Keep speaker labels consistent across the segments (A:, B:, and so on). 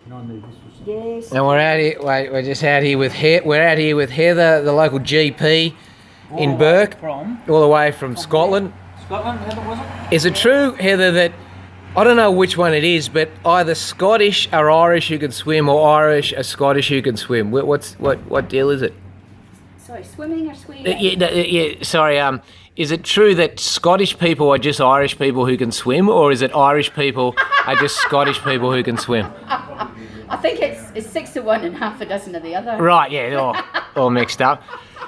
A: Can I move this for some?
B: Yes.
C: And we're out here. Wait, we're just out here with We're out here with Heather, the local GP in Burke, all the way from Scotland.
A: Scotland, Heather, was it?
C: Is it true, Heather, that I don't know which one it is, but either Scottish are Irish who can swim, or Irish are Scottish who can swim? What deal is it?
B: Sorry, swimming or swimming?
C: Sorry. Is it true that Scottish people are just Irish people who can swim, or is it Irish people are just Scottish people who can swim?
B: I think it's 6 to 1 and half a dozen of the other.
C: Right, yeah, all mixed up.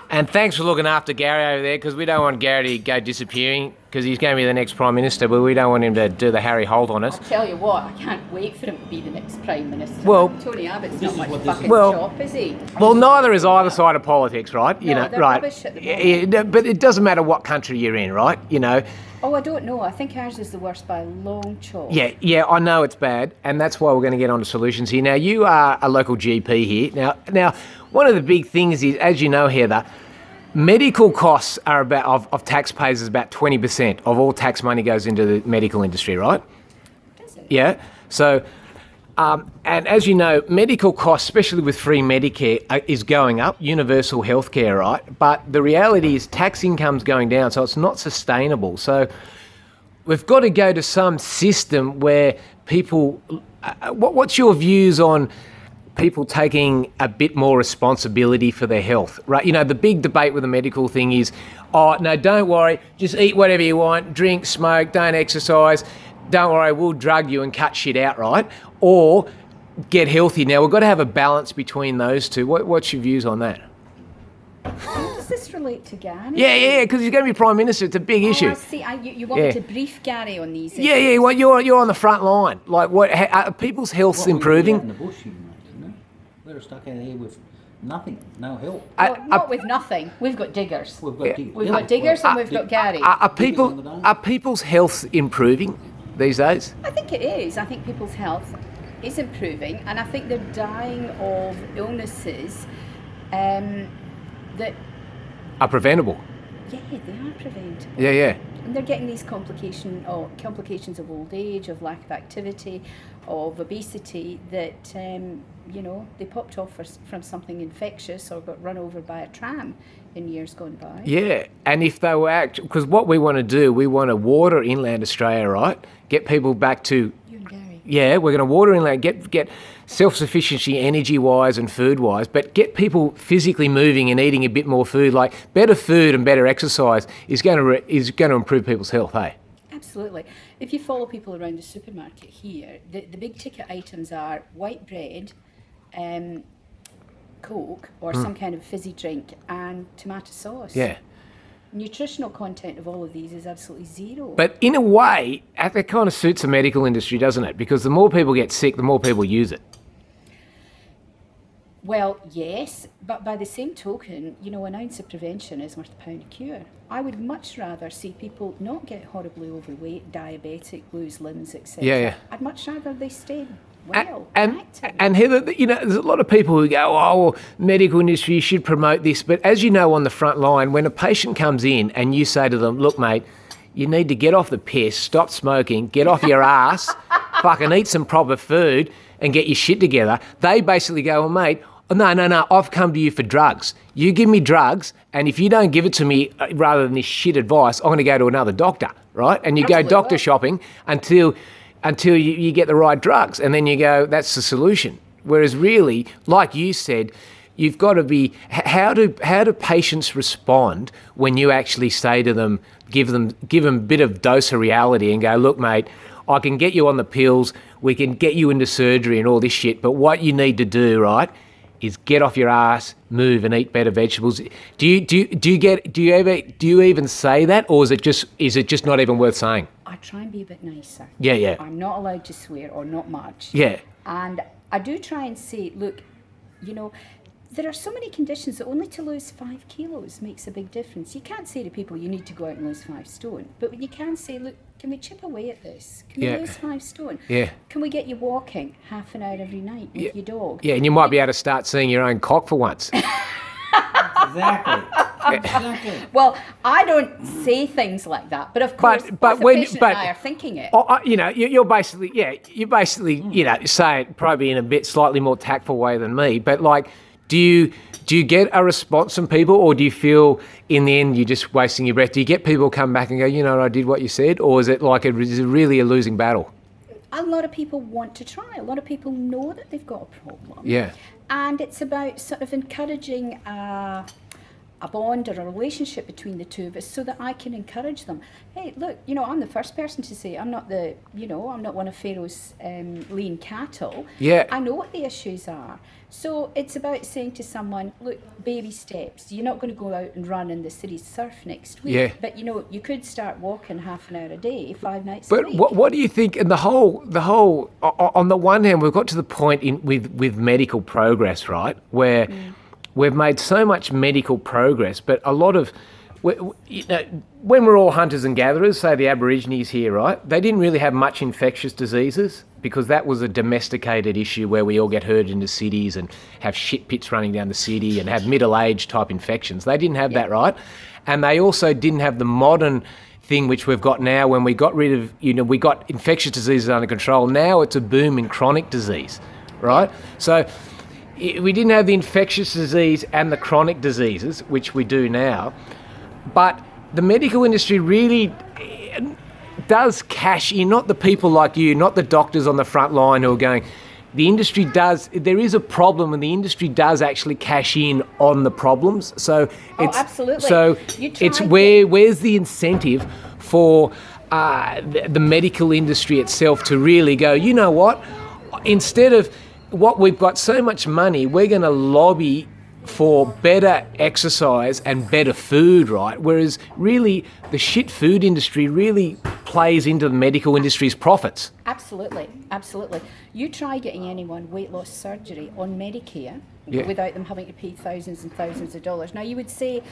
C: And thanks for looking after Gary over there, because we don't want Gary to go disappearing, because he's going to be the next Prime Minister, but we don't want him to do the Harry Holt on us.
B: I'll tell you what, I can't wait for him to be the next Prime Minister.
C: Well,
B: Tony Abbott's not much
A: what this
B: fucking
C: is. Well,
B: shop, is he?
C: Well, neither is either side of politics, right? You
B: No,
C: know,
B: they're
C: right?
B: rubbish at the moment.
C: Yeah, but it doesn't matter what country you're in, right? You know.
B: Oh, I don't know. I think ours is the worst by a long chalk.
C: Yeah, I know it's bad, and that's why we're going to get on to solutions here. Now, you are a local GP here. Now, one of the big things is, as you know, Heather, medical costs are of taxpayers is about 20% of all tax money goes into the medical industry, right?
B: Is it?
C: Yeah. So, and as you know, medical costs, especially with free Medicare, is going up, universal healthcare, right? But the reality is tax income's going down, so it's not sustainable. So we've got to go to some system where people, what's your views on people taking a bit more responsibility for their health, right? You know, the big debate with the medical thing is, oh, no, don't worry, just eat whatever you want, drink, smoke, don't exercise, don't worry, we'll drug you and cut shit out, right? Or get healthy. Now, we've got to have a balance between those two. What's your views on that?
B: How does this relate to Gary?
C: Yeah, because he's going to be Prime Minister. It's a big issue.
B: I see. You want me to brief Gary on these issues?
C: Yeah, well, you're on the front line. Like, are people's health's improving?
A: Out in the bush, you know? We're stuck out here with nothing, no help.
B: Well, not with nothing. We've got diggers.
A: We've got diggers.
B: We've got diggers and we've got Gary.
C: Are people's health improving these days?
B: I think it is. I think people's health is improving, and I think they're dying of illnesses that...
C: Are preventable?
B: Yeah, they are preventable.
C: Yeah.
B: And they're getting these complications of old age, of lack of activity, of obesity that, they popped off from something infectious or got run over by a tram in years gone by.
C: Yeah, and if they were because what we want to do, we want to water inland Australia, right? Get people back to...
B: You and Gary.
C: Yeah, we're going to water inland, get self-sufficiency energy-wise and food-wise, but get people physically moving and eating a bit more food. Like, better food and better exercise is going to improve people's health, hey?
B: Absolutely. If you follow people around the supermarket here, the big ticket items are white bread, Coke or some kind of fizzy drink, and tomato sauce.
C: Yeah.
B: Nutritional content of all of these is absolutely zero.
C: But in a way, that kind of suits the medical industry, doesn't it? Because the more people get sick, the more people use it.
B: Well, yes, but by the same token, an ounce of prevention is worth a pound of cure. I would much rather see people not get horribly overweight, diabetic, lose limbs, etc.
C: Yeah.
B: I'd much rather they stay well,
C: and
B: active.
C: And Heather, there's a lot of people who go, oh, well, medical industry, you should promote this. But as you know, on the front line, when a patient comes in and you say to them, look, mate, you need to get off the piss, stop smoking, get off your ass, fucking eat some proper food and get your shit together, they basically go, well, mate, no, I've come to you for drugs. You give me drugs, and if you don't give it to me rather than this shit advice, I'm going to go to another doctor, right? And you go doctor shopping until you get the right drugs, and then you go, that's the solution. Whereas really, like you said, you've got to be, how do patients respond when you actually say to them, give them a bit of dose of reality and go, look, mate, I can get you on the pills, we can get you into surgery and all this shit, but what you need to do, right, is get off your ass, move, and eat better vegetables. Do you even say that, or is it just not even worth saying?
B: I try and be a bit nicer.
C: Yeah.
B: I'm not allowed to swear, or not much.
C: Yeah.
B: And I do try and say, look, there are so many conditions that only to lose 5 kilos makes a big difference. You can't say to people, you need to go out and lose 5 stone. But you can say, look, can we chip away at this? Can we lose 5 stone?
C: Yeah.
B: Can we get you walking half an hour every night with your dog?
C: Yeah, and you might be able to start seeing your own cock for once.
A: Exactly. Exactly.
B: Well, I don't say things like that, but of course, both the patient and I are thinking it.
C: You know, you're basically, you know, say it probably in a bit slightly more tactful way than me, but like, do you get a response from people, or do you feel in the end you're just wasting your breath? Do you get people come back and go, you know, I did what you said, or is it like is it really a losing battle?
B: A lot of people want to try. A lot of people know that they've got a problem.
C: Yeah.
B: And it's about sort of encouraging a bond or a relationship between the two of us, so that I can encourage them. Hey, look, you know, I'm the first person to say I'm not one of Pharaoh's lean cattle.
C: Yeah.
B: I know what the issues are. So it's about saying to someone, look, baby steps. You're not going to go out and run in the city surf next week.
C: Yeah.
B: But, you know, you could start walking half an hour a day, 5 nights a
C: But
B: week.
C: what do you think? And the whole on the one hand, we've got to the point with medical progress, right, where we've made so much medical progress, but a lot of, you know, when we're all hunters and gatherers, say the Aborigines here, right, they didn't really have much infectious diseases because that was a domesticated issue where we all get herded into cities and have shit pits running down the city and have middle-aged type infections. They didn't have that, right? And they also didn't have the modern thing which we've got now when we got rid of, you know, we got infectious diseases under control. Now it's a boom in chronic disease, right? So we didn't have the infectious disease and the chronic diseases, which we do now, but the medical industry really does cash in, not the people like you, not the doctors on the front line who are going, the industry does, there is a problem and the industry does actually cash in on the problems. So it's,
B: absolutely.
C: So it's where's the incentive for the medical industry itself to really go, you know what, instead of what we've got so much money, we're going to lobby for better exercise and better food, right? Whereas really the shit food industry really plays into the medical industry's profits.
B: Absolutely, absolutely. You try getting anyone weight loss surgery on Medicare
C: Yeah.
B: without them having to pay thousands and thousands of dollars. Now you would say,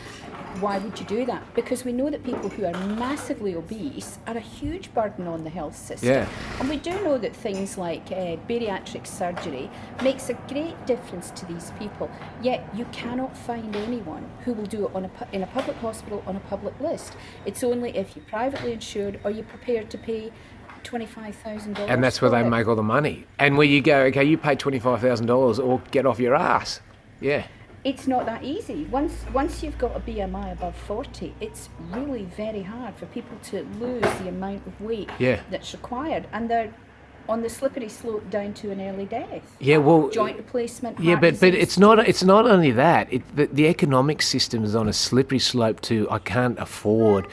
B: why would you do that? Because we know that people who are massively obese are a huge burden on the health system.
C: Yeah.
B: And we do know that things like bariatric surgery makes a great difference to these people, yet you cannot find anyone who will do it in a public hospital on a public list. It's only if you're privately insured or you're prepared to pay $25,000.
C: And that's where they make all the money. And where you go, okay, you pay $25,000 or get off your ass. Yeah.
B: It's not that easy. Once you've got a BMI above 40, it's really very hard for people to lose the amount of weight that's required. And they're on the slippery slope down to an early death.
C: Yeah, well,
B: joint replacement.
C: Yeah, but it's not only that. The economic system is on a slippery slope to I can't afford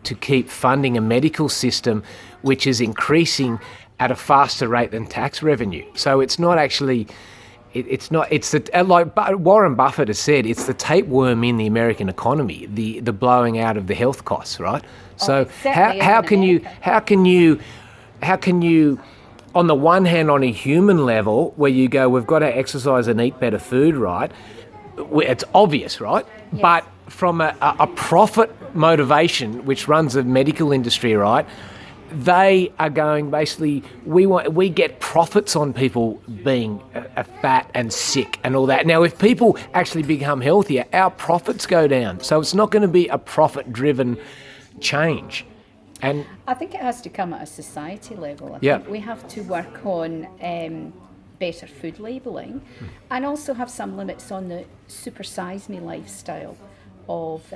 C: to keep funding a medical system which is increasing at a faster rate than tax revenue. So it's not actually, it's like Warren Buffett has said, it's the tapeworm in the American economy, the blowing out of the health costs, right? So how can you on the one hand, on a human level, where you go, we've got to exercise and eat better food, right? It's obvious, right?
B: Yes.
C: But from a profit motivation, which runs the medical industry, right? They are going basically, we get profits on people being fat and sick and all that. Now, if people actually become healthier, our profits go down. So it's not going to be a profit-driven change. And
B: I think it has to come at a society level. I
C: Yeah.
B: think we have to work on better food labelling and also have some limits on the super size me lifestyle of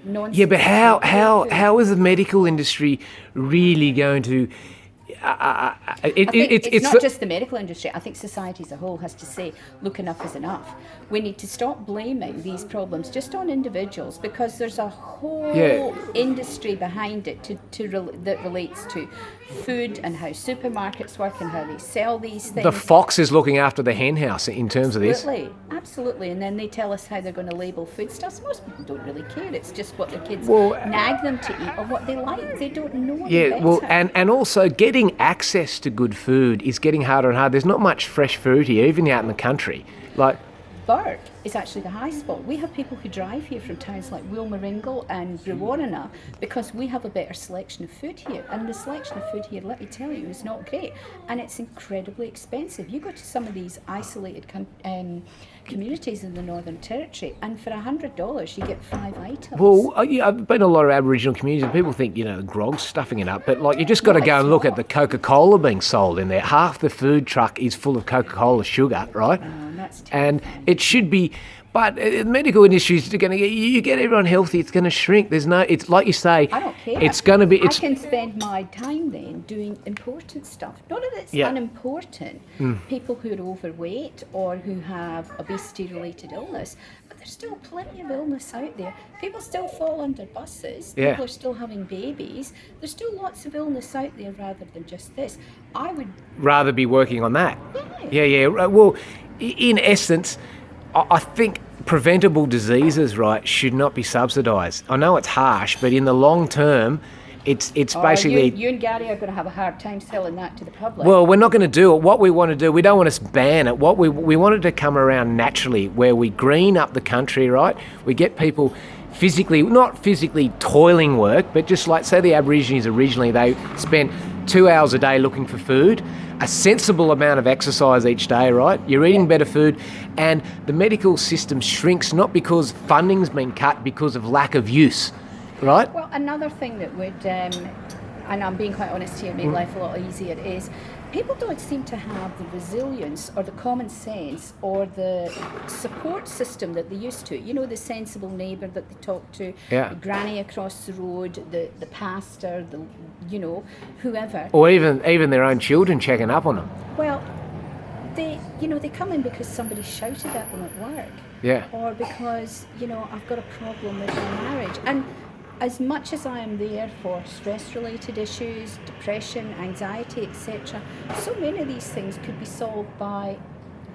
B: nonsense.
C: yeah, but how is the medical industry really going to?
B: It's not just the medical industry. I think society as a whole has to say, look, enough is enough. We need to stop blaming these problems just on individuals, because there's a whole industry behind it that relates to food and how supermarkets work and how they sell these things.
C: The fox is looking after the hen house in terms of this.
B: Absolutely. And then they tell us how they're going to label foodstuffs. Most people don't really care. It's just what their kids nag them to eat or what they like. They don't know any better.
C: Well, and also getting access to good food is getting harder and harder. There's not much fresh food here, even out in the country. Like,
B: Bert, is actually the high spot. We have people who drive here from towns like Wilmaringle and Brewarrina because we have a better selection of food here. And the selection of food here, let me tell you, is not great. And it's incredibly expensive. You go to some of these isolated communities in the Northern Territory, and for $100 you get 5 items.
C: Well, yeah, I've been in a lot of Aboriginal communities, and people think, grog's stuffing it up, but like you just got to go and look at the Coca-Cola being sold in there. Half the food truck is full of Coca-Cola sugar, right?
B: That's
C: and it should be, but the medical industry is going to get, you get everyone healthy, it's going to shrink. It's like you say,
B: I don't care.
C: It's going to be,
B: I can spend my time then doing important stuff. Not that it's unimportant. People who are overweight or who have obesity-related illness, but there's still plenty of illness out there. People still fall under buses.
C: Yeah.
B: People are still having babies. There's still lots of illness out there rather than just this. I would
C: rather be working on that.
B: Yeah.
C: Yeah. Well, in essence, I think preventable diseases, right, should not be subsidised. I know it's harsh, but in the long term, it's basically...
B: You and Gary are going to have a hard time selling that to the public.
C: Well, we're not going to do it. What we want to do, we don't want to ban it. What we want it to come around naturally, where we green up the country, right? We get people not physically toiling work, but just like, say the Aborigines originally, they spent 2 hours a day looking for food, a sensible amount of exercise each day, right? You're eating better food, and the medical system shrinks not because funding's been cut, because of lack of use, right?
B: Well, another thing that would, and I'm being quite honest here, make life a lot easier, is people don't seem to have the resilience or the common sense or the support system that they used to. The sensible neighbour that they talk to, the granny across the road, the pastor, whoever.
C: Or even their own children checking up on them.
B: Well, they come in because somebody shouted at them at work.
C: Yeah.
B: Or because, I've got a problem with my marriage. And as much as I am there for stress-related issues, depression, anxiety, etc., so many of these things could be solved by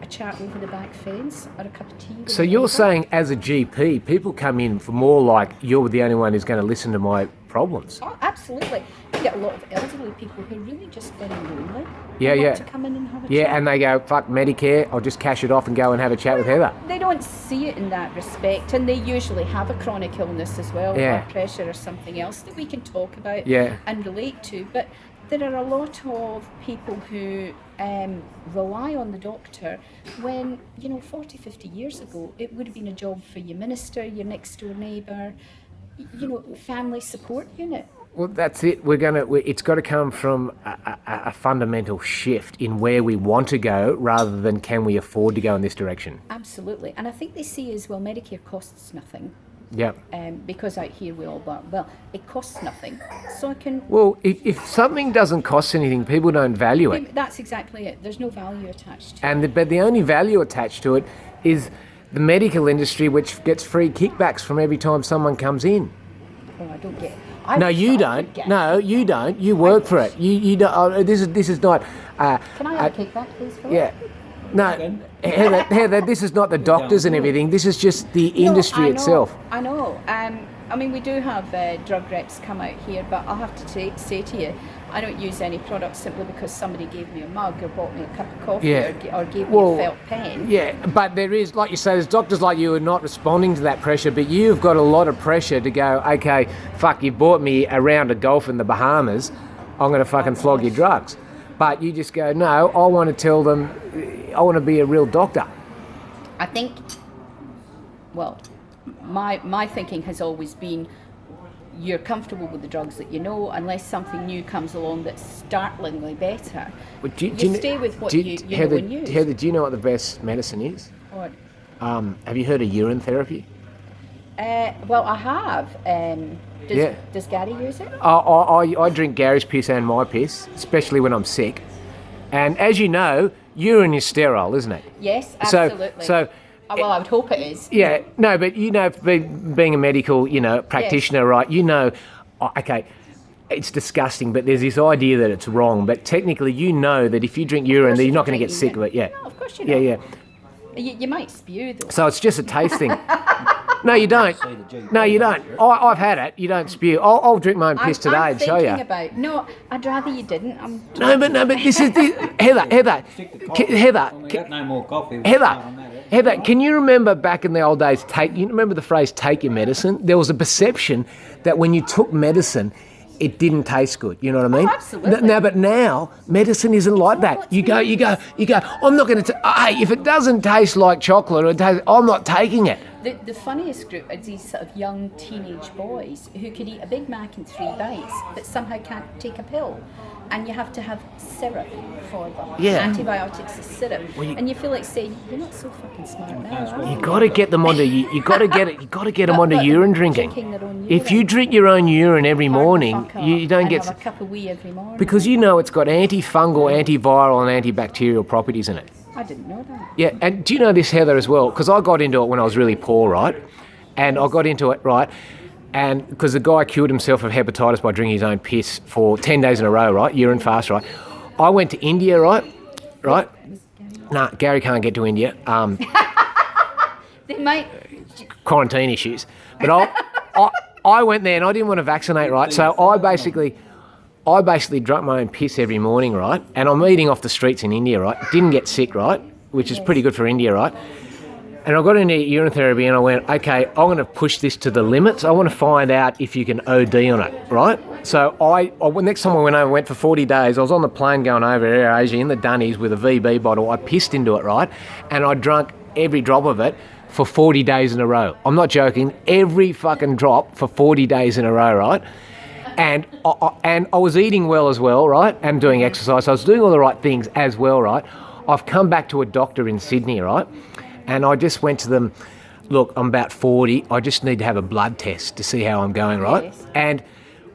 B: a chat over the back fence or a cup of tea.
C: So you're saying, as a GP, people come in for more like, you're the only one who's going to listen to my problems?
B: Oh, absolutely. You get a lot of elderly people who are really just very lonely.
C: Yeah.
B: To come in and have a chat.
C: Yeah, and they go, fuck Medicare, I'll just cash it off and go and have a chat with Heather.
B: They don't see it in that respect, and they usually have a chronic illness as well, blood pressure or something else that we can talk about and relate to. But there are a lot of people who rely on the doctor when, 40, 50 years ago, it would have been a job for your minister, your next door neighbour, family support unit.
C: Well, that's it. It's got to come from a fundamental shift in where we want to go rather than can we afford to go in this direction.
B: Absolutely. And I think they see as well, Medicare costs nothing.
C: Yeah.
B: Because out here we all well, it costs nothing. So I can...
C: Well, if something doesn't cost anything, people don't value it.
B: That's exactly it. There's no value attached to it.
C: But the only value attached to it is the medical industry, which gets free kickbacks from every time someone comes in.
B: Oh, I don't get it.
C: No, you don't. No, you don't. You work for it. You don't. This is not.
B: Can I have a kickback, please, Philip?
C: Yeah. No, Heather, this is not the doctors and everything. This is just the industry itself.
B: I know. We do have drug reps come out here, but I'll have to say to you, I don't use any products simply because somebody gave me a mug or bought me a cup of coffee or gave me a felt pen.
C: Yeah, but there is, like you say, there's doctors like you who are not responding to that pressure, but you've got a lot of pressure to go, okay, fuck, you bought me a round of golf in the Bahamas, I'm going to fucking flog your drugs. But you just go, no, I want to tell them, I want to be a real doctor.
B: I think, well, my thinking has always been, you're comfortable with the drugs that you know, unless something new comes along that's startlingly better.
C: But
B: you stay with what you know and use.
C: Heather, do you know what the best medicine is?
B: What?
C: Have you heard of urine therapy?
B: Well, I have. Does Gary use it?
C: I drink Gary's piss and my piss, especially when I'm sick. And as you know, urine is sterile, isn't it?
B: Yes, absolutely.
C: So
B: well, I would hope it is.
C: Yeah, no, but being a medical, practitioner, right? Okay, it's disgusting, but there's this idea that it's wrong. But technically, that if you drink urine, that you're not going to get sick of it. Yeah.
B: No, of course you don't.
C: Yeah.
B: You might spew though.
C: So it's just a taste thing. No, you don't. No, you don't. I've had it. You don't spew. I'll drink my own piss today and show you.
B: No, I'd rather you didn't.
C: No, but this is Heather.
A: Stick to coffee. When we got no more coffee.
C: Heather. Heather, can you remember back in the old days, you remember the phrase take your medicine? There was a perception that when you took medicine, it didn't taste good. You know what I mean?
B: Oh, absolutely.
C: But now, medicine isn't like that. You go, I'm not going to, hey, if it doesn't taste like chocolate, I'm not taking it.
B: The funniest group are these sort of young teenage boys who could eat a Big Mac in 3 bites, but somehow can't take a pill. And you have to have syrup for them.
C: Yeah.
B: Antibiotics is syrup. And you feel like saying, you're not so fucking smart now, are
C: You got to get them onto. You got to get them onto urine drinking.
B: Drinking their own urine.
C: If you drink your own urine every morning,
B: Fuck
C: you
B: up
C: don't
B: and
C: get
B: have a cup of wee every morning.
C: because you know it's got antifungal, antiviral, and antibacterial properties in it.
B: I didn't know that.
C: Yeah, and do you know this, Heather, as well? Because I got into it when I was really poor, right? And I got into it, right? And because the guy cured himself of hepatitis by drinking his own piss for 10 days in a row, right? Urine fast, right? I went to India, right? Nah, Gary can't get to India.
B: They might.
C: Quarantine issues. But I went there and I didn't want to vaccinate, right? So I basically drank my own piss every morning, right? And I'm eating off the streets in India, right? Didn't get sick, right? Which is pretty good for India, right? And I got into urine therapy and I went, okay, I'm going to push this to the limits. I want to find out if you can OD on it, right? So next time I went for 40 days, I was on the plane going over Air Asia in the Dunnies with a VB bottle. I pissed into it, right? And I drank every drop of it for 40 days in a row. I'm not joking. Every fucking drop for 40 days in a row, right? And I was eating well as well, right? And doing exercise. So I was doing all the right things as well, right? I've come back to a doctor in Sydney, right? And I just went to them, look, I'm about 40. I just need to have a blood test to see how I'm going, right?
B: Yes.
C: And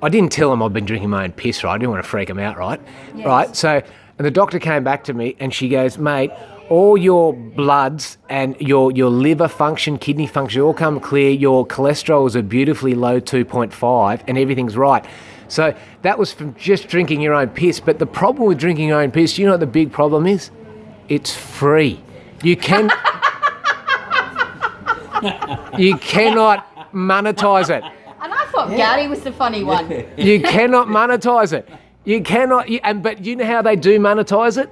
C: I didn't tell them I've been drinking my own piss, right? I didn't want to freak them out, right?
B: Yes.
C: Right? So, and the doctor came back to me and she goes, mate, all your bloods and your liver function, kidney function, all come clear. Your cholesterol is a beautifully low 2.5 and everything's right. So that was from just drinking your own piss. But the problem with drinking your own piss, you know what the big problem is? It's free. You can... You cannot monetize it.
B: And I thought Gary was the funny one.
C: You cannot monetize it. You cannot. But you know how they do monetize it?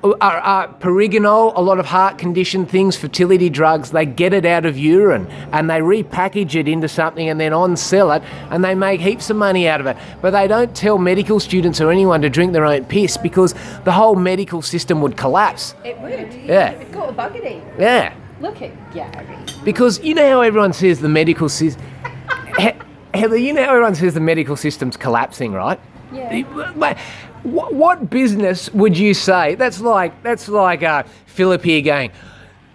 C: Perigonal, a lot of heart condition things, fertility drugs, they get it out of urine and they repackage it into something and then on-sell it and they make heaps of money out of it. But they don't tell medical students or anyone to drink their own piss because the whole medical system would collapse.
B: It would.
C: Yeah.
B: It would go to buggery.
C: Yeah.
B: Look at Gary.
C: Because you know how everyone says the medical system... Heather, you know how everyone says the medical system's collapsing, right?
B: Yeah.
C: What business would you say? That's like Philip here going,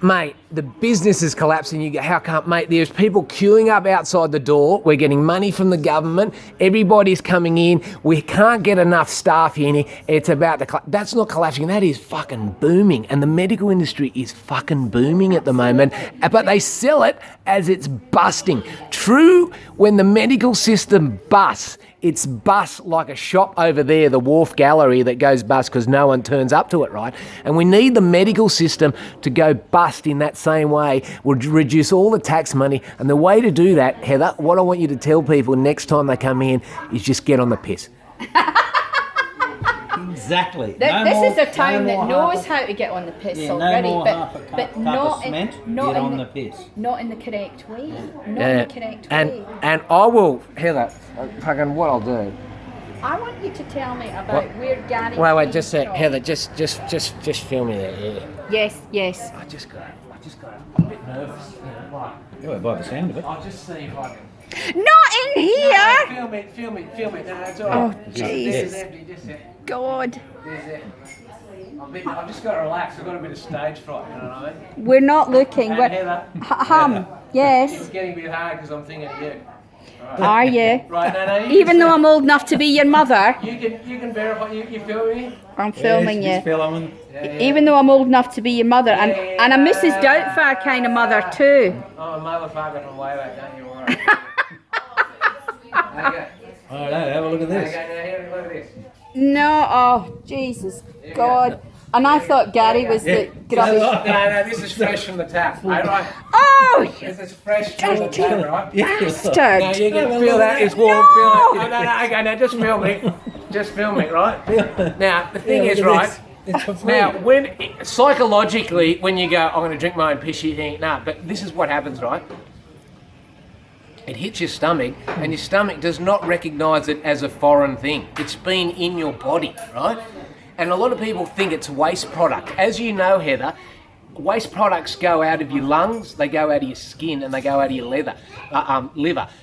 C: mate, the business is collapsing. You go, how come, mate? There's people queuing up outside the door. We're getting money from the government. Everybody's coming in. We can't get enough staff in here. It's about to collapse. That's not collapsing. That is fucking booming. And the medical industry is fucking booming at the moment. But they sell it as it's busting. True, when the medical system busts, it's bust like a shop over there, the Wharf Gallery, that goes bust because no one turns up to it, right? And we need the medical system to go bust in that same way. We'll reduce all the tax money. And the way to do that, Heather, what I want you to tell people next time they come in is just get on the piss.
A: Exactly.
B: This is a town that knows how to get on the piss already, but not
A: on the piss.
B: Not in the correct way. Not in the correct way.
C: And I will, Heather, fucking what I'll do.
B: I want you to tell me about where Gary.
C: Wait, just a sec, Heather, just film me there. Yeah.
B: Yes.
C: I just got. I'm a bit nervous.
A: Yeah, by the sound of it.
C: I'll just see if I can.
B: Not in here.
C: No, film it. No, that's all right.
B: Oh,
C: This is
B: jeez.
C: empty, just it.
B: God.
C: There's it. I've just got to relax. I've got a bit of stage fright, you know what I mean?
B: We're not looking.
C: And
B: We're,
C: Heather,
B: It's
C: it's getting a bit hard because I'm thinking of you.
B: Are you?
C: Right, no,
B: Even though I'm old enough to be your mother,
C: you can verify. You feel me?
B: I'm filming
A: Yes,
B: you.
A: he's filming.
B: Even though I'm old enough to be your mother, and a Mrs. Doubtfire kind of mother too.
C: I'm a motherfucker from way back, don't you worry. Okay.
A: All right, have a look at this.
C: Okay, now here, look at this.
B: No, oh Jesus, God. And I thought Gary was the grubby.
C: No, this is fresh from the tap. Right?
B: Oh,
C: This is fresh from the tap, right? Now
B: bastard.
C: you can feel that it's warm.
B: No.
C: Feel it. No, okay, now just film me. Just film it, right? Now the thing is, right?
A: It's for free.
C: Now, when psychologically, when you go, I'm going to drink my own piss, you think, nah, but this is what happens, right? It hits your stomach, and your stomach does not recognise it as a foreign thing. It's been in your body, right? And a lot of people think it's waste product. As you know, Heather, waste products go out of your lungs, they go out of your skin, and they go out of your liver.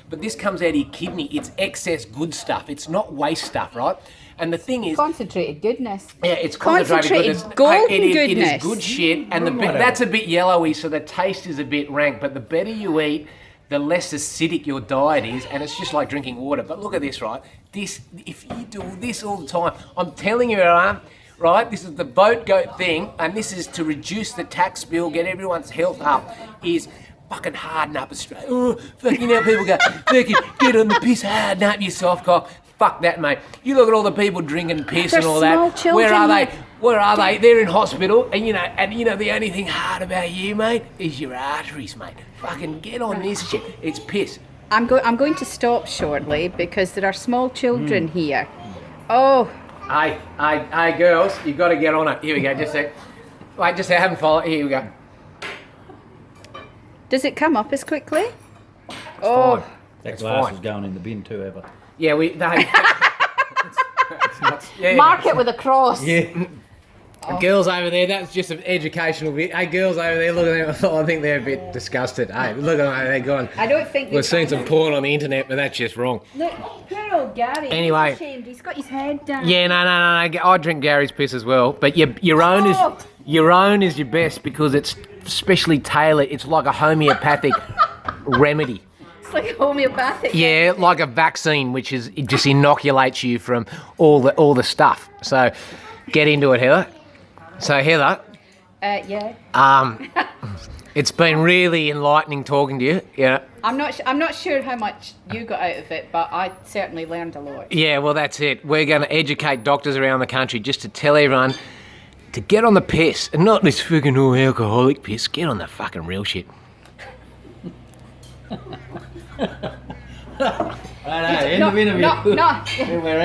C: But this comes out of your kidney. It's excess good stuff. It's not waste stuff, right? And the thing is,
B: Concentrated goodness.
C: yeah, it's concentrated goodness.
B: Golden
C: It is
B: goodness.
C: good shit, and that's a bit yellowy, so the taste is a bit rank. But the better you eat, the less acidic your diet is, and it's just like drinking water. But look at this, right? This, if you do this all the time, I'm telling you, right? This is the boat goat thing, and this is to reduce the tax bill, get everyone's health up. Is fucking harden up Australia. Oh, fucking how people go, fucking get on the piss, harden up your soft cock. Fuck that, mate. You look at all the people drinking piss
B: There's
C: and all
B: small
C: that.
B: children,
C: Where are
B: mate.
C: they? Where are they? They're in hospital, and you know the only thing hard about you, mate, is your arteries, mate. Fucking get on this shit. It's piss.
B: I'm going to stop shortly because there are small children here. Oh,
C: Hey, girls, you've got to get on it. Here we go, just a sec. Wait, just a sec, I haven't followed. Here we go.
B: does it come up as quickly? Oh,
C: Fine.
A: That
C: It's
A: glass
C: fine.
A: is going in the bin too, ever.
C: Yeah, yeah.
B: mark it with a cross.
C: Yeah. Girls over there, that's just an educational bit. Hey, girls over there, look at them. I think they're a bit disgusted. Hey, look at them, they're gone.
B: I don't think
C: We've seen some porn on the internet, but that's just wrong.
B: Look, poor old Gary.
C: Anyway.
B: He's ashamed. He's got his head down.
C: Yeah, no. I drink Gary's piss as well, but your own is your best because it's specially tailored. It's like a homeopathic remedy.
B: It's like homeopathic.
C: Yeah, like a vaccine, which is it just inoculates you from all the stuff. So, get into it, Heather. So, Heather,
B: Yeah.
C: it's been really enlightening talking to you. Yeah.
B: I'm not sure how much you got out of it, but I certainly learned a lot.
C: Yeah, well, that's it. We're going to educate doctors around the country just to tell everyone to get on the piss and not this fucking alcoholic piss. Get on the fucking real shit.
A: Right, end of interview.
B: No.
A: We're